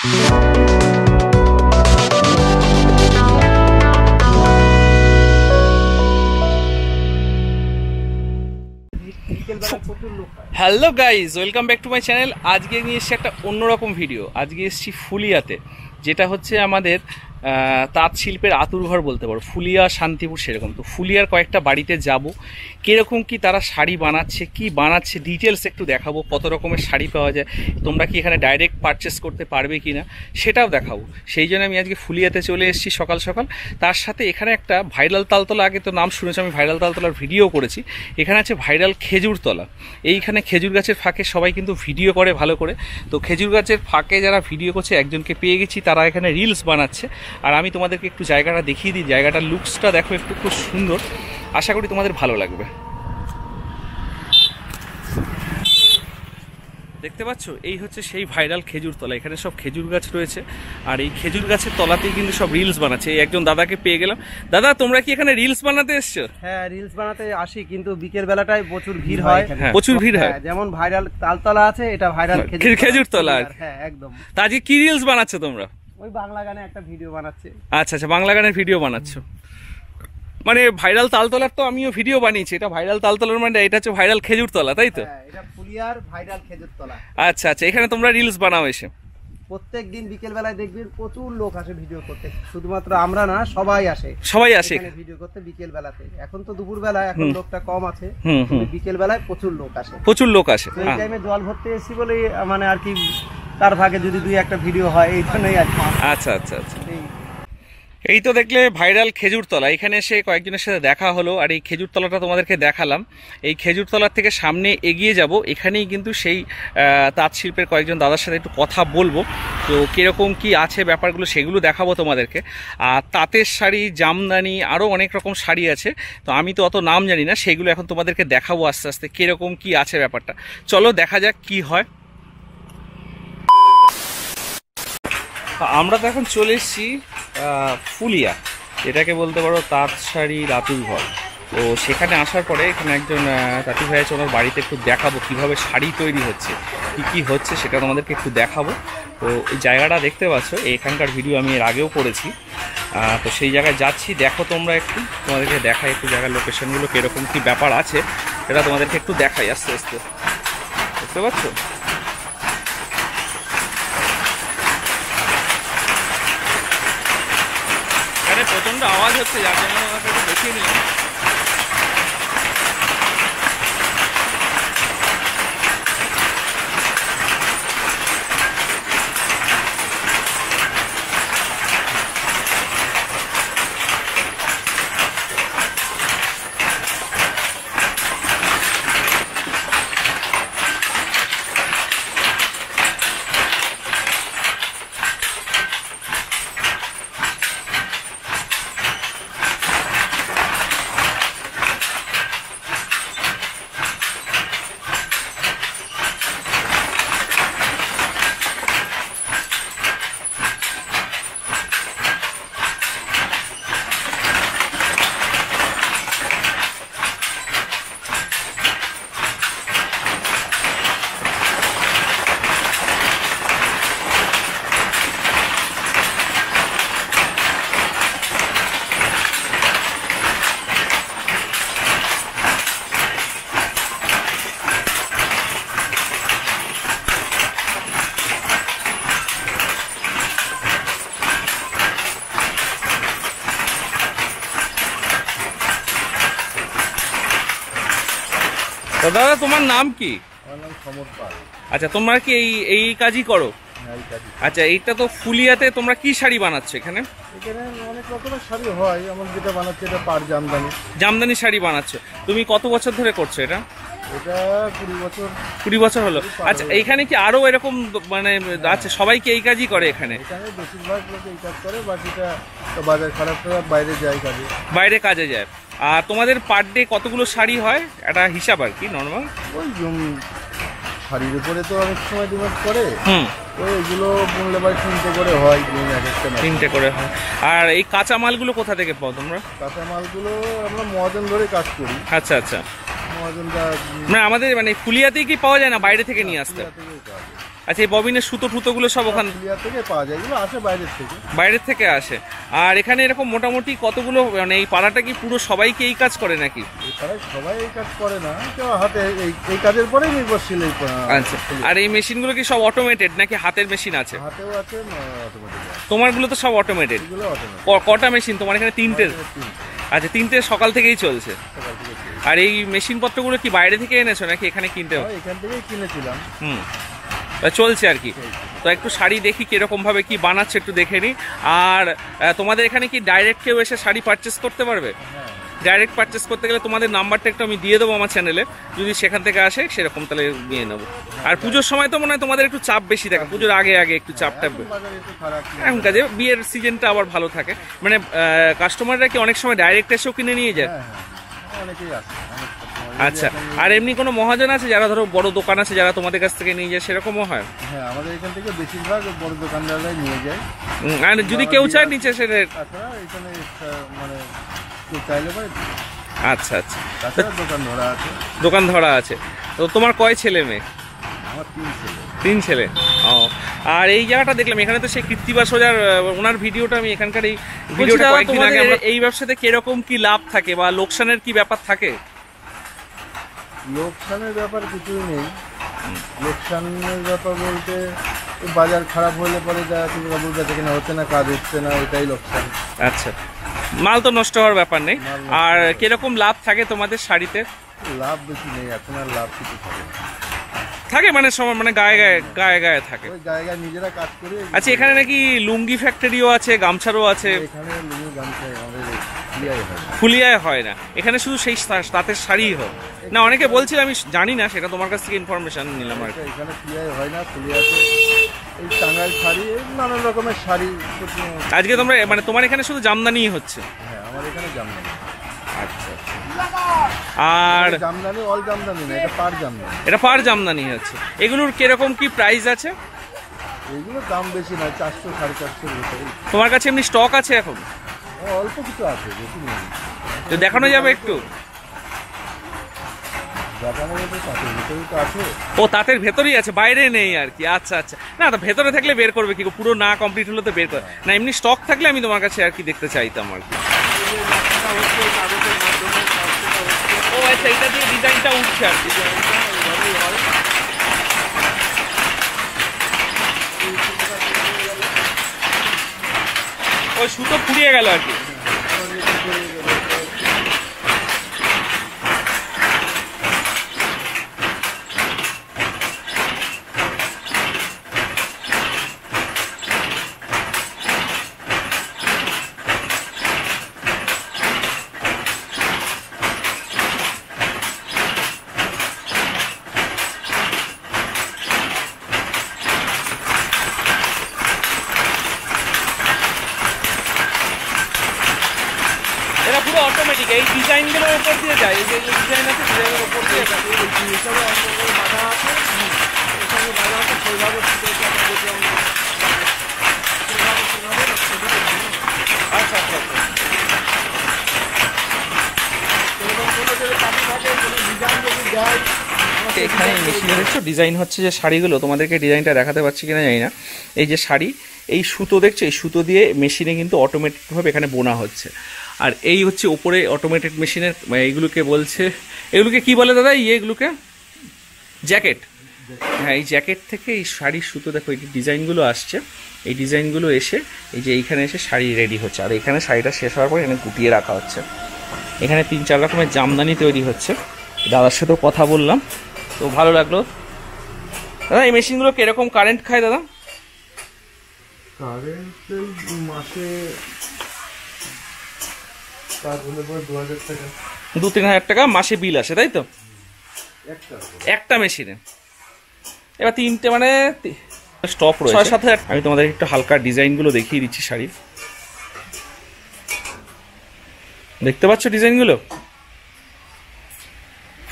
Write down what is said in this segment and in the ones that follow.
Hello guys, welcome back to my channel. আজকে নিয়ে এসেছি একটা অন্যরকম ভিডিও। আজকে এসেছি ফুলিয়াতে, যেটা হচ্ছে আমাদের তাঁত শিল্পের আতুরঘর বলতে পারো। ফুলিয়া, শান্তিপুর সেরকম। তো ফুলিয়ার কয়েকটা বাড়িতে যাব, কীরকম কি তারা শাড়ি বানাচ্ছে, কি বানাচ্ছে ডিটেলস একটু দেখাবো। কত রকমের শাড়ি পাওয়া যায়, তোমরা কি এখানে ডাইরেক্ট পারচেস করতে পারবে কি না সেটাও দেখাবো। সেই জন্য আমি আজকে ফুলিয়াতে চলে এসেছি সকাল সকাল। তার সাথে এখানে একটা ভাইরাল তালতলা, আগে তো নাম শুনেছি, আমি ভাইরাল তালতলার ভিডিও করেছি। এখানে আছে ভাইরাল খেজুরতলা। এইখানে খেজুর গাছের ফাঁকে সবাই কিন্তু ভিডিও করে ভালো করে। তো খেজুর গাছের ফাঁকে যারা ভিডিও করছে, একজনকে পেয়ে গেছি, তারা এখানে রিলস বানাচ্ছে। আর আমি তোমাদেরকে একটু জায়গাটা দেখিয়ে দিই। জায়গাটার লুকসটা দেখো একটু, খুব সুন্দর। আশা করি তোমাদের ভালো লাগবে। দেখতে পাচ্ছ, এই হচ্ছে সেই ভাইরাল খেজুর তলা। এখানে সব খেজুর গাছ রয়েছে, আর এই খেজুর গাছের তলাতেই কিন্তু সব রিলস বানাচ্ছে। এই একজন দাদাকে পেয়ে গেলাম। দাদা, তোমরা কি এখানে রিলস বানাতে এসছো? হ্যাঁ, রিলস বানাতে আসি, কিন্তু বিকেল বেলাটায় প্রচুর ভিড় হয়। প্রচুর ভিড় হয়। যেমন ভাইরাল তালতলা আছে, এটা ভাইরাল খেজুর তলা। হ্যাঁ, একদম। তা আজকে কি রিলস বানাচ্ছো তোমরা? ওই বাংলা গানে একটা ভিডিও বানাচ্ছে। আচ্ছা আচ্ছা, বাংলা গানের ভিডিও বানাচ্ছো। মানে ভাইরাল তালতলার তো আমিও ভিডিও বানিয়েছি। এটা ভাইরাল তালতলার মানে এটা হচ্ছে ভাইরাল খেজুরতলা, তাই তো? এটা ফুলিয়ার ভাইরাল খেজুরতলা। আচ্ছা আচ্ছা, এখানে তোমরা রিলস বানাও এসে? প্রত্যেক দিন বিকেল বেলায় দেখবেন প্রচুর লোক আসে ভিডিও করতে। শুধুমাত্র আমরা না, সবাই আসে ভিডিও করতে বিকেল বেলাতে। এখন তো দুপুর বেলায়, এখন লোকটা কম আছে। বিকেল বেলায় প্রচুর লোক আসে, প্রচুর লোক আসে। এই টাইমে জল ভরতে এসেছি বলে মানে আর কি, তার ভাগে যদি দুই একটা ভিডিও হয়, এই জন্যই আর কি। আচ্ছা আচ্ছা আচ্ছা, এই তো দেখলে ভাইরাল খেজুরতলা। এখানে এসে কয়েকজনের সাথে দেখা হলো, আর এই খেজুরতলাটা তোমাদেরকে দেখালাম। এই খেজুরতলার থেকে সামনে এগিয়ে যাব, এখানেই কিন্তু সেই তাঁত শিল্পের কয়েকজন দাদার সাথে একটু কথা বলবো। তো কীরকম কি আছে ব্যাপারগুলো সেগুলো দেখাবো তোমাদেরকে। আর তাঁতের শাড়ি, জামদানি, আরও অনেক রকম শাড়ি আছে। তো আমি তো অত নাম জানি না, সেগুলো এখন তোমাদেরকে দেখাবো আস্তে আস্তে কীরকম কি আছে ব্যাপারটা। চলো দেখা যাক কি হয়। আমরা তো এখন চলে এসেছি ফুলিয়া, এটাকে বলতে পারো তাঁত শাড়ি আতুরঘর। তো সেখানে আসার পরে এখানে একজন তাঁতি ভাই আছে, ওনার বাড়িতে একটু দেখাবো কীভাবে শাড়ি তৈরি হচ্ছে, কী হচ্ছে সেটা তোমাদেরকে একটু দেখাবো। তো এই জায়গাটা দেখতে পাচ্ছ, এখানকার ভিডিও আমি এর আগেও করেছি। তো সেই জায়গায় যাচ্ছি, দেখো তোমরা একটু, তোমাদেরকে দেখাই একটু জায়গার লোকেশনগুলো কীরকম কী ব্যাপার আছে সেটা তোমাদেরকে একটু দেখাই আস্তে আস্তে। দেখতে পাচ্ছ, প্রচন্ড আওয়াজ হচ্ছে, যার জন্য আমাকে একটু দেখিয়ে নিলাম। দাদা, তোমার নাম কি? আমার নাম সমর পাল। আচ্ছা, তোমরা কি এই কাজই করো? আচ্ছা, এইটা তো ফুলিয়াতে তোমরা কি শাড়ি বানাচ্ছ এখানে? এখানে অনেক রকমের শাড়ি হয়, আমার যেটা বানাচ্ছে এটা পাড় জামদানি। জামদানি শাড়ি বানাচ্ছ। তুমি কত বছর ধরে করছো এটা? এটা 20 বছর। 20 বছর হলো। আচ্ছা, এইখানে কি আরো এরকম মানে আছে, সবাই কি এই কাজই করে এখানে? এখানে বেশিরভাগ লোক এই কাজ করে, বাকিটা বাজার খারাপ বাইরে যায় কাজে। বাইরে কাজে যায়। আর তোমাদের পার ডে কতগুলো শাড়ি হয়, একটা হিসাব আর কি নর্মাল? ওই শাড়ির উপরে তো অনেক সময় ডিমান্ড করে। ওই এগুলো বললে ভাই 3টে করে হয়, 3টে করে হয়। আর এই কাঁচা মালগুলো কোথা থেকে পাও তোমরা? কাঁচা মালগুলো আমরা মহাজন ধরে কাজ করি। আচ্ছা আচ্ছা, মহাজনরা মানে আমাদের মানে ফুলিয়াতেই কি পাওয়া যায় না, বাইরে থেকে নিয়ে আসতে? আচ্ছা, এই ববিনের সুতো টুতোগুলো সব ওখান থেকে পাওয়া যায়, এগুলো আসে বাইরের থেকে আসে। আর এখানে এরকম মোটামুটি কতগুলো, মানে এই পাড়াটা কি পুরো সবাইকে এই কাজ করে নাকি? সবাই এই কাজ করে না, কেউ হাতে এই কাজের পরেই নির্ভরশীল। আচ্ছা, আর এই মেশিনগুলো কি সব অটোমেটেড নাকি হাতের মেশিন আছে? হাতেও আছে, অটোমেটিক। তোমারগুলো তো সব অটোমেটেড। কটা মেশিন তোমার এখানে? 3টে। আচ্ছা, 3টে সকাল থেকেই চলছে। আর এই মেশিন পত্রগুলো কি বাইরে থেকে এনেছো নাকি এখানে কিনতে? এখান থেকেই কিনেছিলাম। চলছে আর কি। তো একটু শাড়ি দেখি কিরকম ভাবে কি বানাচ্ছে, একটু দেখে নি। আর তোমাদের এখানে কি ডাইরেক্ট কেউ এসে শাড়ি পারচেস করতে পারবে? ডাইরেক্ট পারচেস করতে গেলে তোমাদের নাম্বারটা একটু আমি দিয়ে দেবো আমার চ্যানেলে, যদি সেখান থেকে আসে সেরকম তাহলে নিয়ে নেবো। আর পুজোর সময় তো মনে হয় তোমাদের একটু চাপ বেশি থাকে, পুজোর আগে আগে একটু চাপটা। এখন কাজে বিয়ের সিজনটা আবার ভালো থাকে, মানে কাস্টমাররা কি অনেক সময় ডাইরেক্ট এসেও কিনে নিয়ে যায়? আচ্ছা, আর এমনি কোনো মহাজন আছে যারা ধরো বড় দোকান আছে যারা তোমাদের কাছ থেকে নিয়ে যায়, সেরকমও হয়? হ্যাঁ, আমাদের এখান থেকে বেশিরভাগ বড় দোকানদাররাই নিয়ে যায়। আর যদি কেউ চায় নিচে সেটা এখানে মানে কেউ চাইলে পারে। আচ্ছা আচ্ছা, দোকান ধরা আছে। তো তোমার কয় ছেলে মেয়ে? আমার 3 ছেলে। 3 ছেলে। ও, আর এই জায়গাটা দেখলাম এখানে তো সেই কৃত্তিবাস ওজার ওনার ভিডিওটা, আমি এখানকার এই ভিডিওটা কয়েকদিন আগে, এই ব্যবসাতে কিরকম কি লাভ থাকে বা লোকসানের কি ব্যাপার থাকে? লোকসানের ব্যাপার কিছুই নেই। লোকসানের ব্যাপার বলতে বাজার খারাপ হলে পরে যা তুমি বলবে যেখানে হচ্ছে না, কাজ হচ্ছে না, এটাই লোকসান। আচ্ছা, মাল তো নষ্ট হওয়ার ব্যাপার নেই। আর কিরকম লাভ থাকে তোমাদের শাড়িতে? লাভ বেশি নেই এখন, আর লাভ কিছু থাকে মানে সময় মানে গায়ে গায়ে থাকে, গায়ে গায়ে নিজেরা কাজ করে। আচ্ছা, এখানে নাকি লুঙ্গি ফ্যাক্টরিও আছে, গামছারও আছে? এখানে লুঙ্গি গামছা আমাদের ফুলিয়ায় হয় না, এখানে শুধু সেই তাঁতের শাড়িই হয় না। অনেকে বলছিল, আমি জানি না, সেটা তোমার কাছ থেকে ইনফরমেশন নিলাম আর কি। এখানে ফুলিয়ায় হয় না, ফুলিয়াতে এই টাঙ্গাইল শাড়ি, নানান রকমের শাড়ি। আজকে তোমরা মানে তোমার এখানে শুধু জামদানিই হচ্ছে? হ্যাঁ, আমার এখানে জামদানি। আচ্ছা, আর জামদানি অল জামদানি না, এটা পার জামদানি। এটা পার জামদানি হচ্ছে। এগুলোর কিরকম কি প্রাইস আছে? এগুলোর দাম বেশি না, 400 450 ভিতরে। তোমার কাছে এমনি স্টক আছে এখন? অল্প কিছু আছে, বেশি নেই। তো দেখানো যাবে একটু? দেখানো যাবে, তাঁতের ভিতরেই তো আছে। ও, তাঁতের ভেতরেই আছে, বাইরে নেই আর কি। আচ্ছা আচ্ছা, না তো ভেতরে থাকলে বের করবে কি, পুরো না কমপ্লিট হলে তো বের করে না। এমনি স্টক থাকলে আমি তোমার কাছে আর কি দেখতে চাইতাম আর কি। ও আচ্ছা, এটা দিয়ে ডিজাইনটা উঠছে আর কি। ওই সুতো ফুরিয়ে গেল আর কি। পুরো অটোমেটিক, এই ডিজাইনগুলোর উপর দিয়ে যায়, এই যে ডিজাইন আছে ডিজাইনের উপর দিয়ে যায়। বাধা আছে, বাধা আছে, সেইভাবে আচ্ছা আচ্ছা আচ্ছা। এখানে মেশিনে দেখছো ডিজাইন হচ্ছে যে শাড়িগুলো, তোমাদেরকে ডিজাইনটা দেখাতে পারছি কিনা জানি না। এই যে শাড়ি, এই সুতো দেখছো, এই সুতো দিয়ে মেশিনে কিন্তু অটোমেটিকভাবে এখানে বোনা হচ্ছে। আর এই হচ্ছে ওপরে অটোমেটেড মেশিনের, এইগুলোকে বলছে, এগুলোকে কি বলে দাদা? এগুলোকে জ্যাকেট। হ্যাঁ, এই জ্যাকেট থেকে এই শাড়ির সুতো দেখো, এই ডিজাইনগুলো আসছে, এই ডিজাইনগুলো এসে এই যে এইখানে এসে শাড়ি রেডি হচ্ছে। আর এখানে শাড়িটা শেষ হওয়ার পর এখানে গুটিয়ে রাখা হচ্ছে। এখানে 3-4 রকমের জামদানি তৈরি হচ্ছে। দাদার সাথেও কথা বললাম, তো ভালো লাগলো। দাদা, এই মেশিনগুলো কিরকম কারেন্ট খায় দাদা? কারেন্ট মাসে 2-3 হাজার টাকা মাসে বিল আসে, তাই তো? একটা মেশিনে। এবার 3টে মানে স্টপ রয়েছে 6-7 হাজার। আমি তোমাদের একটু হালকা ডিজাইনগুলো দেখিয়ে দিচ্ছি শাড়ির। দেখতে পাচ্ছ ডিজাইনগুলো?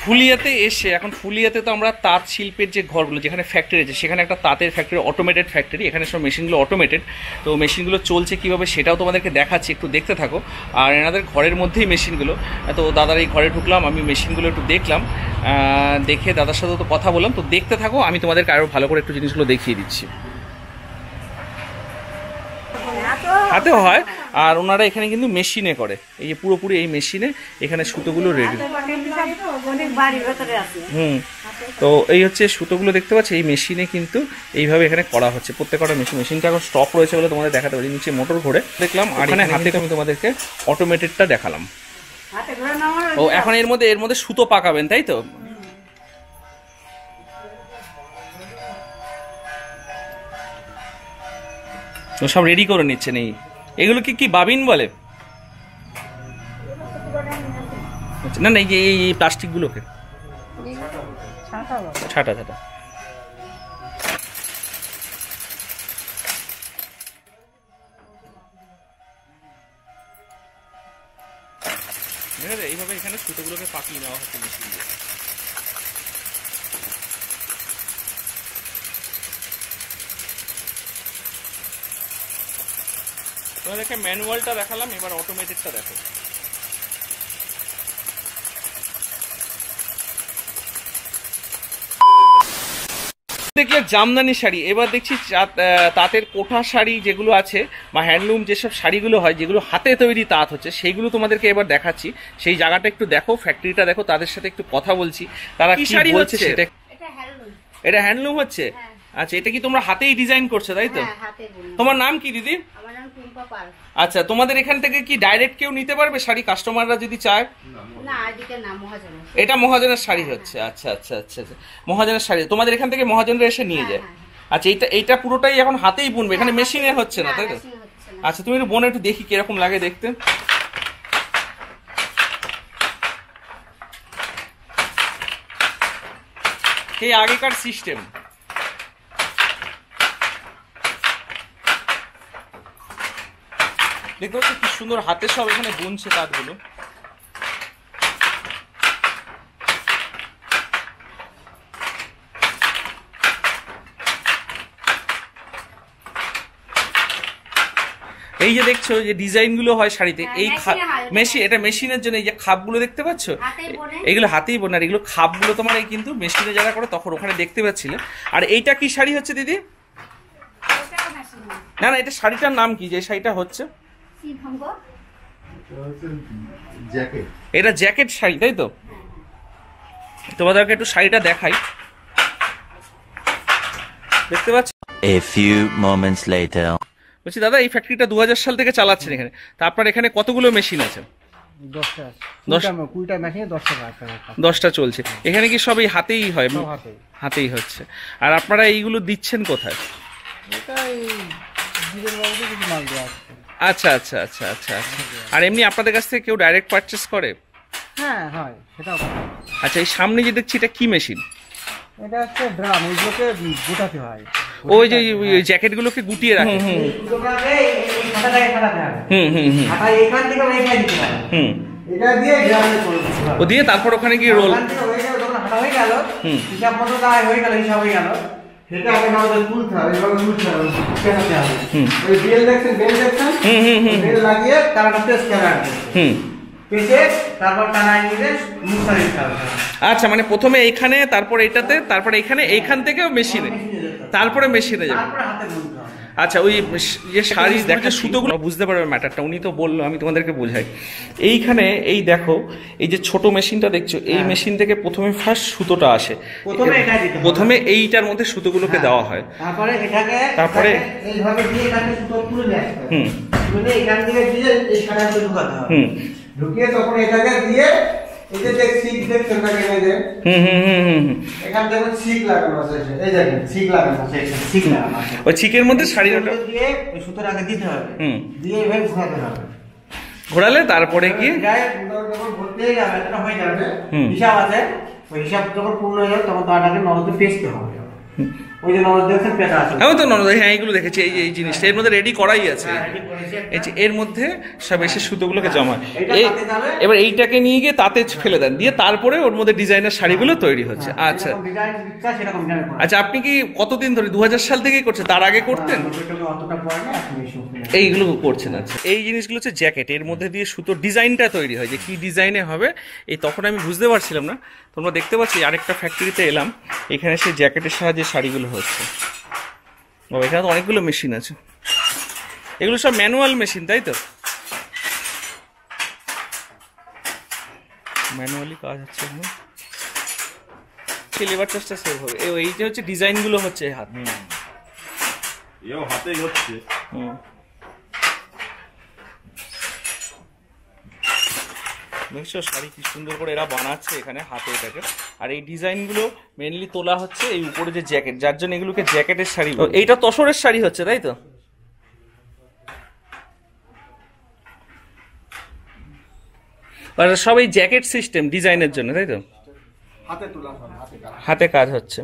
ফুলিয়াতে এসে এখন ফুলিয়াতে তো আমরা তাঁত শিল্পের যে ঘরগুলো যেখানে ফ্যাক্টরি আছে সেখানে একটা তাঁতের ফ্যাক্টরি, অটোমেটেড ফ্যাক্টরি, এখানে সব মেশিনগুলো অটোমেটেড। তো মেশিনগুলো চলছে কীভাবে সেটাও তোমাদেরকে দেখাচ্ছি, একটু দেখতে থাকো। আর এনাদের ঘরের মধ্যেই মেশিনগুলো। তো দাদার এই ঘরে ঢুকলাম, আমি মেশিনগুলো একটু দেখলাম, দেখে দাদার সাথেও তো কথা বললাম। তো দেখতে থাকো, আমি তোমাদেরকে আরও ভালো করে একটু জিনিসগুলো দেখিয়ে দিচ্ছি। হাতেও হয়, আর ওনারা এখানে কিন্তু মেশিনে করে, এই যে পুরোপুরি এই মেশিনে এখানে সুতোগুলো রেডি। তো এই হচ্ছে সুতোগুলো দেখতে পাচ্ছি, এই মেশিনে কিন্তু এইভাবে এখানে করা হচ্ছে প্রত্যেকটা মেশিনটা এখন স্টক রয়েছে বলে তোমাদের দেখাতে পারি। নিচে মোটর ঘোরে দেখলাম, আর এখানে হাতে আমি তোমাদেরকে অটোমেটেডটা দেখালাম। ও এখন এর মধ্যে সুতো পাকাবেন, তাই তো? সব রেডি করে নিচ্ছেন। এগুলো কি বাবিন বলে? না না, এই প্লাস্টিকগুলোকে ছাটা ছাটা। এইভাবে এখানে সুতোগুলোকে পাকিয়ে নেওয়া হচ্ছে মেশিন দিয়ে। তোমাদেরকে ম্যানুয়ালটা দেখালাম, এবার অটোমেটেডটা দেখো। দেখলে জামদানি শাড়ি, এবার দেখছি তাঁতের কোঠা শাড়ি যেগুলো আছে বা হ্যান্ডলুম যেসব শাড়িগুলো হয়, যেগুলো হাতে তৈরি তাঁত হচ্ছে, সেইগুলো তোমাদেরকে এবার দেখাচ্ছি। সেই জায়গাটা একটু দেখো, ফ্যাক্টরিটা দেখো, তাদের সাথে একটু কথা বলছি, তারা কি শাড়ি বলছে সেটা। এটা হ্যান্ডলুম হচ্ছে? আচ্ছা, এটা কি তোমরা হাতেই ডিজাইন করছো, তাই তো? তোমার নাম কি দিদি? আচ্ছা, তোমাদের এখান থেকে কি ডাইরেক্ট কেউ নিতে পারবে শাড়ি, কাস্টমাররা যদি চায়? এটা মহাজনের শাড়ি হচ্ছে। আচ্ছা আচ্ছা আচ্ছা আচ্ছা, মহাজনের শাড়ি তোমাদের এখান থেকে মহাজনরা এসে নিয়ে যায়। আচ্ছা, এইটা পুরোটাই এখন হাতেই বুনবে, এখানে মেশিনে হচ্ছে না, তাই তো? আচ্ছা, তুমি একটু বোনে একটু দেখি কিরকম লাগে দেখতে। এই আগেকার সিস্টেম। দেখতে পাচ্ছি কি সুন্দর হাতে সব এখানে বুনছে তাঁতগুলো। এই যে দেখছো যে ডিজাইন গুলো হয় শাড়িতে, এই এটা মেশিনের জন্য এই যে খাপগুলো দেখতে পাচ্ছ, এগুলো হাতেই বোনা। আর এগুলো খাপগুলো তোমার এই কিন্তু মেশিনে যারা করে তখন ওখানে দেখতে পাচ্ছিলে। আর এইটা কি শাড়ি হচ্ছে দিদি? না না, এটা শাড়িটার নাম কি যে শাড়িটা হচ্ছে? এটা জ্যাকেট শাড়ি, তাই তো? তোমাদেরকে একটু শাড়িটা দেখাই, দেখতে পাচ্ছ? A few moments later. বলছি দাদা, এই ফ্যাক্টরিটা 2000 সাল থেকে চালাচ্ছেন এখানে, তা আপনার এখানে কতগুলো মেশিন আছে? 10টা চলছে। এখানে কি সব এই হাতেই হয়? হাতেই হচ্ছে। আর আপনারা এইগুলো দিচ্ছেন কোথায়? আচ্ছা আচ্ছা আচ্ছা আচ্ছা আচ্ছা। আর এমনি আপনাদের কাছ থেকে কেউ ডাইরেক্ট পারচেস করে? হ্যাঁ হয়, সেটাও। আচ্ছা, এই সামনে যে দেখছি এটা কি মেশিন? এটা হচ্ছে ড্রাম, এইগুলোকে গুটাতে হয়। ওই যে জ্যাকেটগুলোকে গুটিয়ে রাখে। এটা দিয়ে ড্রামে করতে হয়। ও দিয়ে তারপর ওখানে গিয়ে রোল হয়ে গেল, হিসাব মতো দায় হয়ে গেল, হিসাব হয়ে গেল, সেটা আগে আমাদের তুলতে হবে, এভাবে তুলতে হবে, পেছাতে হবে। ওই বেল দেখছেন, বেল লাগিয়ে তারপর স্ক্যানার পেঁচে তারপর টানায় নিয়ে মুছতে দিতে হবে। আচ্ছা, মানে প্রথমে এইখানে, তারপর এটাতে, তারপর এইখানে, এইখান থেকেও মেশিনে, তারপরে মেশিনে যাবে। আচ্ছা, ওই যে শাড়ি দেখা সুতোগুলো বুঝতে পারবে ম্যাটারটা, উনি তো বললো, আমি তোমাদেরকে বোঝাই। এইখানে এই দেখো, এই যে ছোট মেশিনটা দেখছো, এই মেশিন থেকে প্রথমে ফার্স্ট সুতোটা আসে, প্রথমে এইটার মধ্যে সুতোগুলোকে দেওয়া হয়, তারপরে এইভাবে দিয়ে এখানে সুতো তুলে নিয়ে আসতে হবে। তুলে এখান থেকে দিয়ে এই শাড়িটা ঢুকাতে হবে। ঢুকিয়ে তখন এটাকে দিয়ে এই যে সিক দেখছেন না কেন, যে এখান থেকে সিক লাগানো আছে, এই দেখেন সিক লাগানো আছে, সিক লাগানো আছে। ওই সিকের মধ্যে শাড়িটা দিয়ে ওই সুতোটাকে দিতে হবে, দিয়ে এইভাবে ঘোরাতে হবে। ঘোরালে তারপরে কি যখন ভর্তি হয়ে যাবে, এটা হয়ে যাবে, হিসাব আছে, ওই হিসাব যখন পূর্ণ হয়ে যাবে তখন তাটাকে নরতে পেঁচতে হবে। আমি তো ননদ, হ্যাঁ এইগুলো দেখেছি, এই জিনিসটা এর মধ্যে রেডি করাই আছে, এই যে এর মধ্যে সব এসে সুতোগুলোকে জমা, এবার এইটাকে নিয়ে গিয়ে তাতে ফেলে দেন, দিয়ে তারপরে ওর মধ্যে ডিজাইনের শাড়িগুলো তৈরি হচ্ছে। আচ্ছা আচ্ছা, আপনি কি কতদিন ধরে 2000 সাল থেকেই করছেন, তার আগে করতেন? এইগুলো করছেন। আচ্ছা, এই জিনিসগুলো হচ্ছে জ্যাকেট, এর মধ্যে দিয়ে সুতোর ডিজাইনটা তৈরি হয়, যে কি ডিজাইনে হবে এই তখন আমি বুঝতে পারছিলাম না। তোমরা দেখতে পাচ্ছি আরেকটা ফ্যাক্টরিতে এলাম, এখানে সেই জ্যাকেটের সাহায্যে শাড়িগুলো হচ্ছে। ও এখানে তো অনেকগুলো মেশিন আছে, এগুলো সব ম্যানুয়াল মেশিন, তাই তো? ম্যানুয়ালি কাজ হচ্ছে, লেবার চার্জটা সেভ হবে। এই যে হচ্ছে ডিজাইনগুলো হচ্ছে হাতে হচ্ছে। দেখছো শাড়ি কি সুন্দর করে এরা বানাচ্ছে এখানে হাতে এটাকে, আর এই ডিজাইনগুলো মেনলি তোলা হচ্ছে এই উপরে যে জ্যাকেট, যার জন্য এগুলোকে জ্যাকেটের শাড়ি। এইটা তসরের শাড়ি হচ্ছে, তাই তো? আর সব এই জ্যাকেট সিস্টেম ডিজাইনের জন্য, তাই তো? হাতে কাজ হচ্ছে।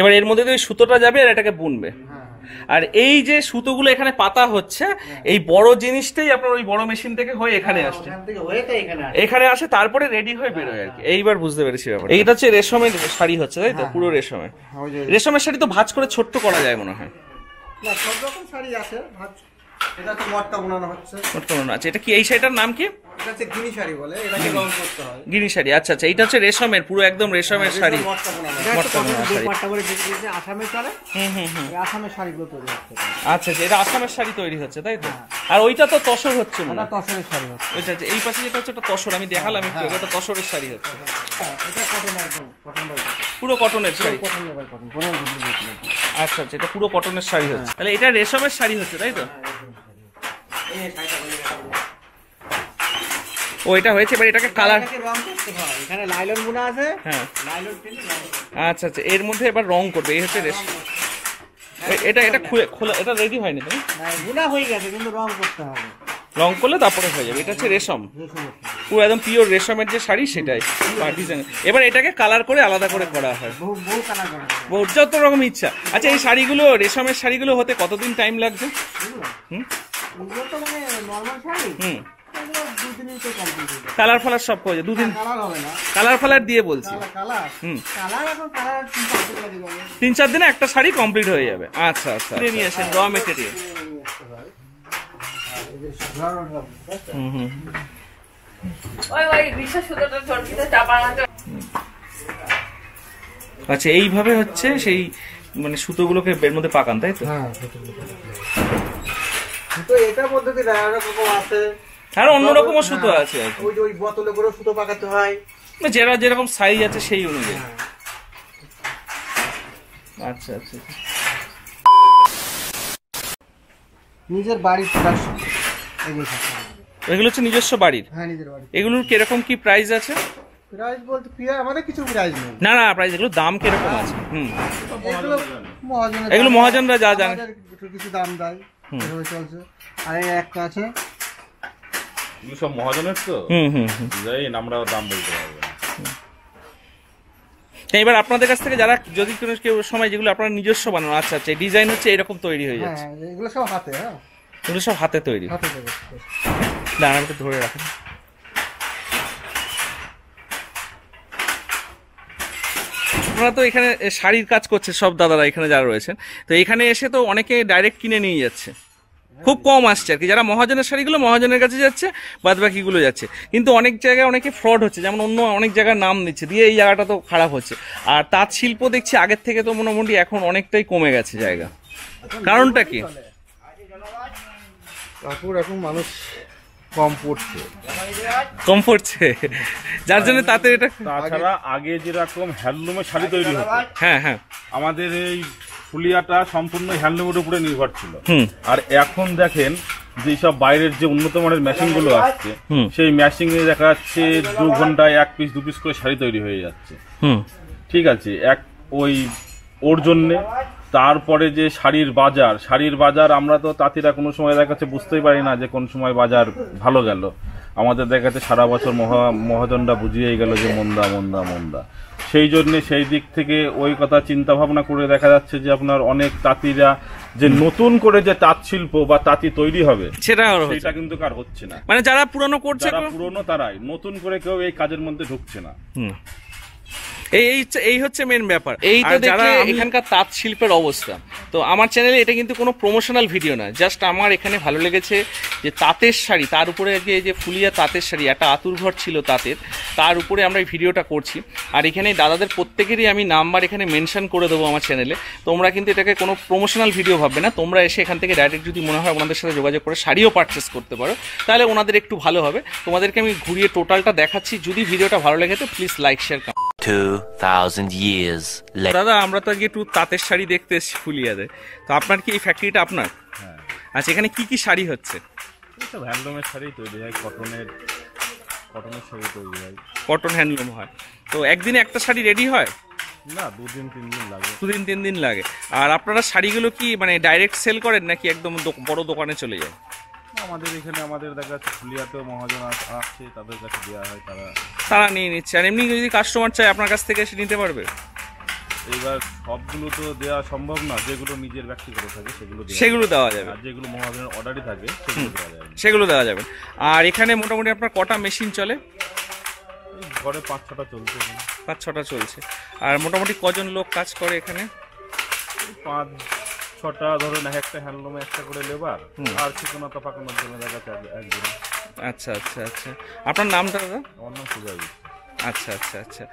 এবার এর মধ্যে ওই সুতোটা যাবে আর এটাকে বুনবে, আর এই যে সুতোগুলো এখানে পাতা হচ্ছে, এই বড় জিনিসটাই আপনার ওই বড় মেশিন থেকে হয়ে এখানে আসছে, এখানে আসে তারপরে রেডি হয়ে বেরোয় আর কি। এইবার বুঝতে পেরেছি ব্যাপার। এইটা হচ্ছে রেশমের শাড়ি হচ্ছে, তাই তো? পুরো রেশমের। রেশমের শাড়ি তো ভাঁজ করে ছোট্ট করা যায় মনে হয়। সব রকম শাড়ি আছে, এটা তো মটকা বানানো হচ্ছে। মটকা বানানো আছে। এটা কি, এই শাড়িটার নাম কি? এটা হচ্ছে গিনি শাড়ি বলে, এটাকে রং করতে হয়। গিনি শাড়ি, আচ্ছা আচ্ছা। এটা হচ্ছে রেশমের, পুরো একদম রেশমের শাড়ি, মটকা বানানো। মটকা বানানো শাড়ি। পাট্টা করে দিতে আসামে চলে। আসামের শাড়িগুলো তৈরি হচ্ছে। আচ্ছা আচ্ছা, এটা আসামের শাড়ি তৈরি হচ্ছে, তাই তো? আর ওইটা তো তসর হচ্ছে মনে হয়। এটা তসরের শাড়ি হচ্ছে। ওইটা হচ্ছে এই পাশে যেটা হচ্ছে ওটা তসর, আমি দেখালাম একটু, এটা তসরের শাড়ি হচ্ছে। এটা কটন, একদম কটন বাই কটন, পুরো কটনের শাড়ি। কটন বাই কটন, কোনো বুঝলি। আচ্ছা আচ্ছা, এটা পুরো কটনের শাড়ি হচ্ছে, তাহলে এটা রেশমের শাড়ি হচ্ছে, তাই তো? ও এটা হয়েছে, এবার এটাকে কালার রং করতে হয়। এখানে লাইলন বুনা আছে, হ্যাঁ লাইলন টেনে রং। আচ্ছা আচ্ছা, এর মধ্যে এবার রং করবে, এই হচ্ছে রেশম। এটা খোলা, এটা রেডি হয়নি তাই? না, বুনা হয়ে গেছে, কিন্তু রং করতে হবে। রং করলে তারপরে হয়ে যাবে। এটা হচ্ছে রেশম, পুরো একদম পিওর রেশমের যে শাড়ি সেটাই ডিজাইন। এবার এটাকে কালার করে আলাদা করে করা হয়, বহু কালার করা হয়, বহু যত রকম ইচ্ছা। আচ্ছা, এই শাড়িগুলো রেশমের শাড়িগুলো হতে কতদিন টাইম লাগছে? এগুলো তো মানে নরমাল শাড়ি, দুদিনই তো কমপ্লিট হয়ে যায়। কালার ফালার সব হয়ে যায়, দুদিন। কালার হবে না, কালার ফালার দিয়ে বলছি। কালার এখন কালার 3-4 দিন লাগে যাবে, 3-4 দিনে একটা শাড়ি কমপ্লিট হয়ে যাবে। আচ্ছা আচ্ছা, নিয়ে আসেন র মেটেরিয়াল। আচ্ছা, এইভাবে হচ্ছে সেই মানে সুতোগুলোকে এর মধ্যে পাকান, তাই তো? হ্যাঁ, তো এটা পদ্ধতি রকম আছে, আর অন্যরকমও সুতো আছে। ওই বোতলে করে সুতো পাকাতে হয়, যারা যেরকম সাইজ আছে সেই অনুযায়ী। আচ্ছা আচ্ছা, নিজের বাড়ির প্রোডাকশন এগুলো হচ্ছে নিজস্ব বাড়ির। হ্যাঁ, নিজের বাড়ি। এগুলোর কিরকম কি প্রাইস আছে? প্রাইস বলতে আমাদের কিছু প্রাইস নেই। না না, প্রাইস এগুলো দাম কিরকম আছে? এগুলো মহাজনরা যা জানে কিছু দাম দেয়, এভাবে চলছে। আর এই একটা আছে, এগুলো সব মহাজনের তো, যাই আমরা দাম বলতে পারবো না। এবার আপনাদের কাছ থেকে যারা যদি কোনো কেউ সময় যেগুলো আপনারা নিজস্ব বানানো, আচ্ছা আচ্ছা, ডিজাইন হচ্ছে এরকম তৈরি হয়ে যাচ্ছে। হ্যাঁ, এগুলো সব হাতে। হ্যাঁ, এগুলো সব হাতে তৈরি। হাতে তৈরি। দাঁড়াতে ধরে রাখেন। আপনারা তো এখানে শাড়ির কাজ করছে সব দাদারা এখানে যারা রয়েছেন, তো এখানে এসে তো অনেকে ডাইরেক্ট কিনে নিয়ে যাচ্ছে, খুব কম আসছে আর কি। যারা মহাজনের শাড়িগুলো মহাজনের কাছে যাচ্ছে, বাদ বাকিগুলো যাচ্ছে। কিন্তু অনেক জায়গায় অনেকে ফ্রড হচ্ছে, যেমন অন্য অনেক জায়গায় নাম দিচ্ছে দিয়ে এই জায়গাটা তো খারাপ হচ্ছে। আর তাঁত শিল্প দেখছি আগের থেকে তো মোটামুটি এখন অনেকটাই কমে গেছে জায়গা। কারণটা কি? কাপড় এখন মানুষ কম পড়ছে, যার জন্য তাতে এটা। তাছাড়া আগে যেরকম হ্যান্ডলুমের শাড়ি তৈরি হতো, হ্যাঁ হ্যাঁ, আমাদের এই ফুলিয়াটা সম্পূর্ণ হ্যান্ডলুমের উপরে নির্ভর ছিল। আর এখন দেখেন যেসব বাইরের যে উন্নত মানের মেশিন গুলো আসছে, সেই মেশিন এ দেখা যাচ্ছে 2 ঘন্টায় 1 পিস 2 পিস করে শাড়ি তৈরি হয়ে যাচ্ছে। ঠিক আছে, ওর জন্যে। তারপরে যে শাড়ির বাজার আমরা তো তাঁতিরা কোনো সময় দেখা যাচ্ছে বুঝতেই পারি না যে কোন সময় বাজার ভালো গেল। আমাদের দেখাতে সারা বছর মহাজনরা বুঝিয়েই গেল যে মন্দা মন্দা মন্দা। সেই জন্যে সেই দিক থেকে ওই কথা চিন্তা ভাবনা করে দেখা যাচ্ছে যে আপনার অনেক তাঁতিরা যে নতুন করে যে তাঁত শিল্প বা তাঁতি তৈরি হবে সেটা কিন্তু আর হচ্ছে না। মানে যারা পুরনো করছে, যারা পুরনো তারাই, নতুন করে কেউ এই কাজের মধ্যে ঢুকছে না। এই হচ্ছে মেন ব্যাপার। এই তো দেখলে এখানকার তাঁত শিল্পের অবস্থা। তো আমার চ্যানেলে এটা কিন্তু কোনো প্রমোশনাল ভিডিও না, জাস্ট আমার এখানে ভালো লেগেছে যে তাঁতের শাড়ি, তার উপরে যে ফুলিয়া তাঁতের শাড়ি, একটা আতুর ঘর ছিল তাঁতের, তার উপরে আমরা এই ভিডিওটা করছি। আর এখানে দাদাদের প্রত্যেকেরই আমি নাম্বার এখানে মেনশন করে দেবো আমার চ্যানেলে। তোমরা কিন্তু এটাকে কোনো প্রমোশনাল ভিডিও ভাববে না, তোমরা এসে এখান থেকে ডাইরেক্ট যদি মনে হয় ওনাদের সাথে যোগাযোগ করে শাড়িও পারচেস করতে পারো, তাহলে ওনাদের একটু ভালো হবে। তোমাদেরকে আমি ঘুরিয়ে টোটালটা দেখাচ্ছি। যদি ভিডিওটা ভালো লাগে তো please like share. 2000 years later. দাদা আমরা তো আজকে একটু তাঁতের শাড়ি দেখতে এসেছি ফুলিয়াতে, তো আপনার কি এই ফ্যাক্টরিটা আপনার? হ্যাঁ। আচ্ছা, এখানে কি কি শাড়ি হচ্ছে? এইসব হ্যান্ডলুমের শাড়ি তৈরি হয়, কটনের শাড়ি তৈরি হয়। কটন হ্যান্ডলুম হয়। তো একদিনে একটা শাড়ি রেডি হয়? না, 2-3 দিন লাগে। 2-3 দিন লাগে। আর আপনারা শাড়িগুলো কি মানে ডাইরেক্ট সেল করেন নাকি একদম বড় দোকানে চলে যায়? আমাদের এখানে আমাদের দেখা যাচ্ছে ফুলিয়াতেও মহাজন আসছে, তাদের কাছে দেওয়া হয়, তারা নিয়ে নিচ্ছে। আর এমনি যদি কাস্টমার চায় আপনার কাছ থেকে এসে নিতে পারবে? এইবার সবগুলো তো দেওয়া সম্ভব না, যেগুলো নিজের ব্যক্তিগত থাকে সেগুলো দেওয়া যাবে, আর যেগুলো মহাজনের অর্ডারই থাকে সেগুলো দেওয়া যাবে। আর এখানে মোটামুটি আপনার কটা মেশিন চলে? ঘরে 5-6টা চলছে। 5-6টা চলছে। আর মোটামুটি কজন লোক কাজ করে এখানে? 5-6টা ধরুন, একটা হ্যান্ডলুমে একটা করে লেবার, আর ঠিকানাটা পাকানোর জন্য দেখা যাচ্ছে একজন। আচ্ছা আচ্ছা আচ্ছা, আপনার নামটা দাদা? আমার নাম সুজাই। আচ্ছা আচ্ছা আচ্ছা।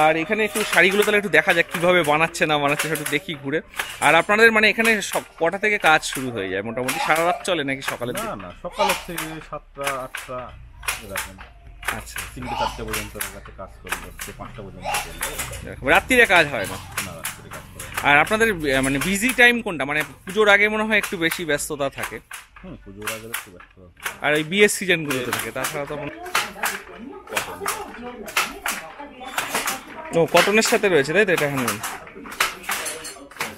আর এখানে একটু শাড়িগুলো তাহলে একটু দেখা যাক কীভাবে বানাচ্ছে না বানাচ্ছে, একটু দেখি ঘুরে। আর আপনাদের মানে এখানে সব কটা থেকে কাজ শুরু হয়ে যায়? মোটামুটি সারা রাত চলে নাকি সকালে? না, সকালের থেকে 7টা-8টা এরকম। আচ্ছা, 3-4টে পর্যন্ত কাজ করলে, 5টা পর্যন্ত রাত্রিরে কাজ হয় না? না, রাত্রিরে কাজ করে। আর আপনাদের মানে বিজি টাইম কোনটা? মানে পুজোর আগে মনে হয় একটু বেশি ব্যস্ততা থাকে। পুজোর আগে একটু ব্যস্ততা। আর ওই বিয়ের সিজনগুলোতে থাকে, তাছাড়া তো ও কটনের সাথে রয়েছে, তাই তো? এটা হ্যান্ডলুম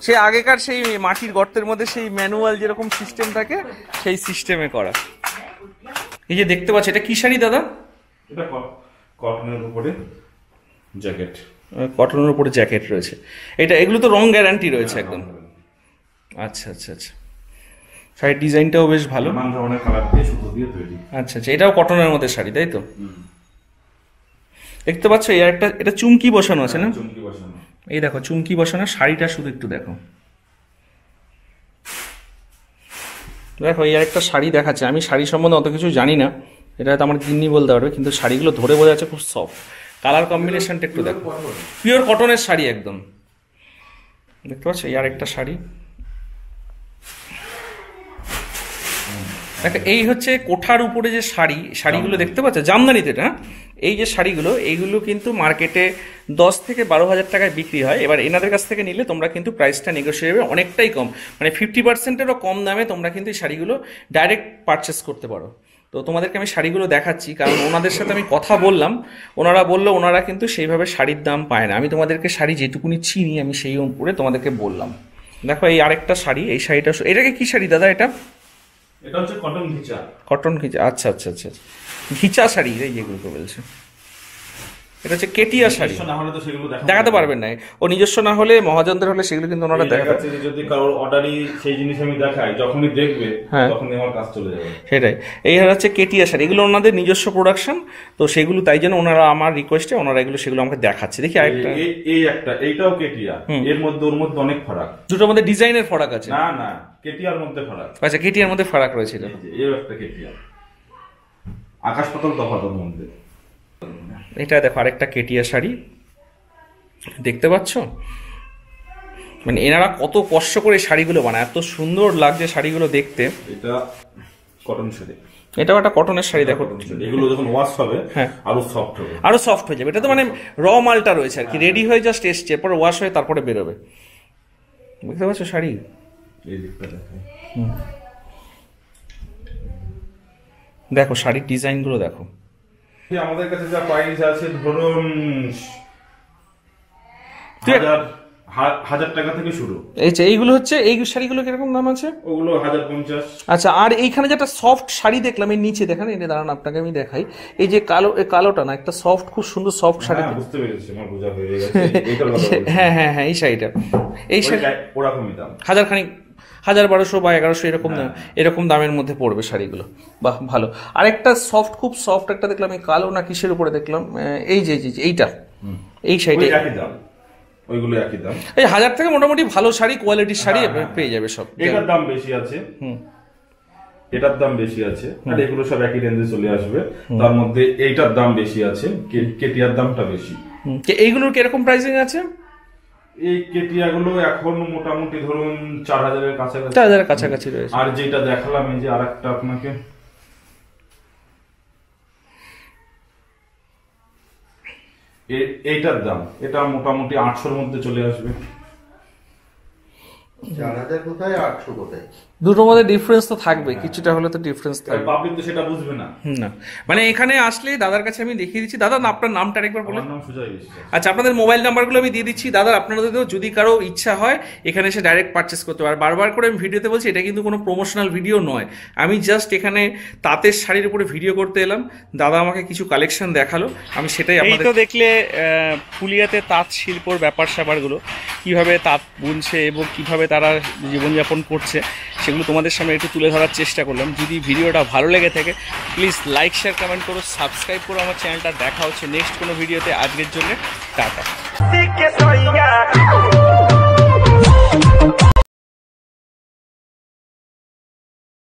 সেই আগেকার সেই মাটির গর্তের মধ্যে সেই ম্যানুয়াল যেরকম সিস্টেম থাকে সেই সিস্টেমে করা। এই যে দেখতে পাচ্ছি, এটা কি শাড়ি দাদা? এটা কটনের উপরে জ্যাকেট। কটনের উপরে জ্যাকেট রয়েছে। এগুলো তো রং গ্যারান্টি রয়েছে একদম। আচ্ছা আচ্ছা আচ্ছা। শাড়ির ডিজাইনটাও বেশ ভালো, নানান ধরনের কালার দিয়ে সুতো দিয়ে তৈরি। আচ্ছা আচ্ছা, এটাও কটনের মধ্যে শাড়ি, তাই তো? দেখতে পাচ্ছ এটা চুমকি বসানো আছে না? চুমকি বসানো। এই দেখো চুমকি বসানো শাড়িটা, শুধু একটু দেখো। দেখো এই আরেকটা শাড়ি দেখাচ্ছে। আমি শাড়ি সম্বন্ধে অত কিছু জানি না, এটা হয়তো আমার গিন্নি বলতে পারবে, কিন্তু শাড়িগুলো ধরে বোঝা যাচ্ছে খুব সফট। কালার কম্বিনেশনটা একটু দেখো, পিওর কটনের শাড়ি একদম। দেখতে পাচ্ছ এই আরেকটা শাড়ি। দেখো এই হচ্ছে কোঠার উপরে যে শাড়িগুলো দেখতে পাচ্ছ, জামদানিতে এটা। এই যে শাড়িগুলো, এইগুলো কিন্তু মার্কেটে 10 থেকে 12 হাজার টাকায় বিক্রি হয়। এবার এনাদের কাছ থেকে নিলে তোমরা কিন্তু প্রাইসটা নেগোশিয়েবল, অনেকটাই কম, মানে 50%-এরও কম দামে তোমরা কিন্তু এই শাড়িগুলো ডাইরেক্ট পারচেস করতে পারো। তো তোমাদেরকে আমি শাড়িগুলো দেখাচ্ছি, কারণ ওনাদের সাথে আমি কথা বললাম, ওনারা বললো ওনারা কিন্তু সেইভাবে শাড়ির দাম পায় না। আমি তোমাদেরকে শাড়ি যেটুকুনি চিনি আমি সেই উপরে তোমাদেরকে বললাম। দেখো এই আরেকটা শাড়ি, এই শাড়িটা, এটাকে কি শাড়ি দাদা? এটা হচ্ছে কটন ঘিচা। কটন ঘিচা, আচ্ছা আচ্ছা আচ্ছা। ঘিচা শাড়ি এই যেগুলো বলছে, এটা হচ্ছে কেটিয়া শাড়ি। দেখাতে পারবেন না, ও নিজস্ব না হলে, মহাজনদের হলে সেগুলো কিন্তু ওনারা দেখাতে। যদি কারোর অর্ডারই সেই জিনিস আমি দেখাই, যখনই দেখবে তখনই আমার কাজ চলে যাবে। সেটাই, এই হচ্ছে কেটিয়া শাড়ি, এগুলো ওনাদের নিজস্ব প্রোডাকশন। তো সেগুলো তাই জন্য ওনারা আমার রিকোয়েস্টে ওনারা সেগুলো আমাকে দেখাচ্ছে। দেখি আরেকটা, এইটাও কেটিয়া, এর মধ্যে ওর মধ্যে অনেক ফারাক, দুটোর মধ্যে ডিজাইনের ফারাক আছে। না কেটিয়ার মধ্যে ফারাক। আচ্ছা, কেটিয়ার মধ্যে ফারাক রয়েছে। এই একটা কেটিয়া, আকাশ পাতাল তফাতের মধ্যে। এটা দেখো আরেকটা কেটিয়া শাড়ি, দেখতে পাচ্ছ? মানে এনারা কত কষ্ট করে শাড়িগুলো বানায়, এত সুন্দর লাগছে শাড়িগুলো দেখতে। এটা কটন শাড়ি, এটাও একটা কটনের শাড়ি। দেখো এগুলো যখন ওয়াশ হবে আরো সফট হবে, আরো সফট হয়ে যাবে। এটা তো মানে র মালটা রয়েছে আর কি, রেডি হয়ে জাস্ট এসছে, এরপরে ওয়াশ হয়ে তারপরে বেরোবে। বুঝতে পারছো শাড়ি? এই দিকটা দেখো, দেখো শাড়ির ডিজাইনগুলো দেখো। আমাদের কাছে যা প্রাইস আছে ধরুন 1000 টাকা থেকে শুরু। এইগুলো হচ্ছে এই শাড়িগুলো কিরকম দাম আছে? ওগুলো 1050। আচ্ছা, আর এইখানে যেটা সফট শাড়ি দেখলাম এই নিচে দেখেন, এটা দাঁড়ান আপনাকে আমি দেখাই। এই যে কালোটা না, একটা সফট, খুব সুন্দর সফট শাড়ি। বুঝতে পেরেছি, আমার বোঝা হয়ে গেছে। হ্যাঁ হ্যাঁ হ্যাঁ, এই শাড়িটা, এই শাড়ি ওরকমই দাম, 1200 বা 1100 এরকম দামের মধ্যে পড়বে শাড়িগুলো। বাহ, ভালো। আর একটা সফট, খুব সফট একটা দেখলাম, এই কালো না কিসের উপরে দেখলাম, এই যে এইটা, এই শাড়িটা একই দাম, ওইগুলো একই দাম। এই 1000 থেকে মোটামুটি ভালো শাড়ি, কোয়ালিটির শাড়ি পেয়ে যাবে সব। এটার দাম বেশি আছে, এটার দাম বেশি আছে, আর এগুলো সব একই রেঞ্জে চলে আসবে। তার মধ্যে এইটার দাম বেশি আছে, কেটিয়ার দামটা বেশি। এইগুলোর কিরকম প্রাইসিং আছে? এই কেটিয়াগুলো এখন মোটামুটি ধরুন 4000-এর কাছাকাছি, 4000-এর কাছাকাছি রয়েছে। আর যেটা দেখালাম এই যে আরেকটা আপনাকে, এইটার দাম, এটা মোটামুটি 800-এর মধ্যে চলে আসবে। 4000 কোথায় 800 কোথায়, দুটোর মধ্যে ডিফারেন্স তো থাকবে, কিছুটা হলে তো ডিফারেন্স থাকবে। পাবলিক তো সেটা বুঝবে না। না, মানে এখানে আসলে দাদার কাছে আমি দেখিয়ে দিচ্ছি। দাদা, আপনার নামটা আরেকবার বলুন। আমার নাম সুজয় বিশ্বাস। আচ্ছা, আপনাদের মোবাইল নাম্বারগুলো আমি দিয়ে দিচ্ছি। দাদা, আপনাদেরও যদি কারো ইচ্ছা হয় এখানে এসে ডাইরেক্ট পারচেস করতে পারে। বারবার করে আমি ভিডিওতে বলছি, এটা কিন্তু কোনো প্রমোশনাল ভিডিও নয়, আমি জাস্ট এখানে তাঁতের শাড়ির উপরে ভিডিও করতে এলাম। দাদা আমাকে কিছু কালেকশন দেখালো, আমি সেটাই আপনাদের। তো দেখলে ফুলিয়াতে তাঁত শিল্পর ব্যাপার স্যাপারগুলো, কীভাবে তাঁত বুনছে এবং কীভাবে তারা জীবনযাপন করছে, সেগুলো তোমাদের সামনে একটু তুলে ধরার চেষ্টা করলাম। যদি ভিডিওটা ভালো লেগে থাকে প্লিজ লাইক, শেয়ার, কমেন্ট করো, সাবস্ক্রাইব করো আমার চ্যানেলটা। দেখা হচ্ছে নেক্সট কোনো ভিডিওতে। আজকের জন্য টাটা।